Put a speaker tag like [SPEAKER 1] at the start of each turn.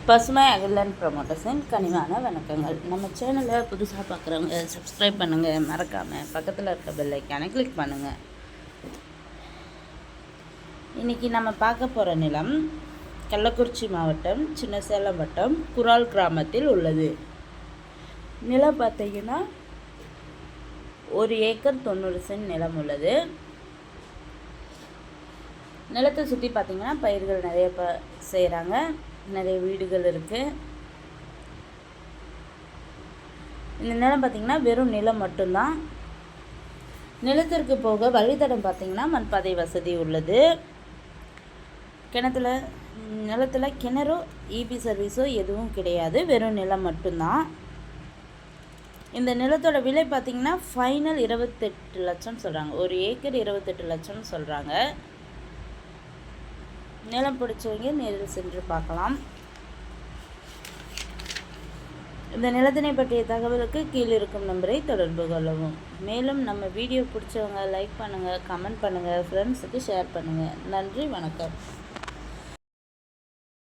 [SPEAKER 1] பசுமை அகிலன் ப்ரமோட்டர்ஸின் கனிவான வணக்கங்கள். நம்ம சேனலை புதுசாக பார்க்குறவங்க சப்ஸ்கிரைப் பண்ணுங்கள், மறக்காமல் பக்கத்தில் இருக்க பெல் ஐக்கானை கிளிக் பண்ணுங்கள். இன்றைக்கி நம்ம பார்க்க போகிற நிலம் கள்ளக்குறிச்சி மாவட்டம் சின்னசேலம் வட்டம் குரால் கிராமத்தில் உள்ளது. நிலம் பார்த்திங்கன்னா 1 ஏக்கர் 90 சென்ட் நிலம் உள்ளது. நிலத்தை சுற்றி பார்த்திங்கன்னா பயிர்கள் நிறைய செய்கிறாங்க. நிறைய வீடுகள் இருக்குது. இந்த நிலம் பார்த்திங்கன்னா வெறும் நிலம் மட்டும்தான். நிலத்திற்கு போக வழித்தடம் பார்த்திங்கன்னா மண்பாதை வசதி உள்ளது. நிலத்தில் கிணறோ இபி சர்வீஸோ எதுவும் கிடையாது. வெறும் நிலம் மட்டும்தான். இந்த நிலத்தோட விலை பார்த்திங்கன்னா ஃபைனல் 28 லட்சம் சொல்கிறாங்க. 1 ஏக்கர் 28 லட்சம் சொல்கிறாங்க. நிலம் பிடிச்சவங்க நேரில் சென்று பார்க்கலாம். இந்த நிலத்தினை பற்றிய தகவலுக்கு கீழே இருக்கும் நம்பரை தொடர்பு கொள்ளவும். மேலும் நம்ம வீடியோ பிடிச்சவங்க லைக் பண்ணுங்கள், கமெண்ட் பண்ணுங்கள், ஃப்ரெண்ட்ஸுக்கு ஷேர் பண்ணுங்கள். நன்றி, வணக்கம்.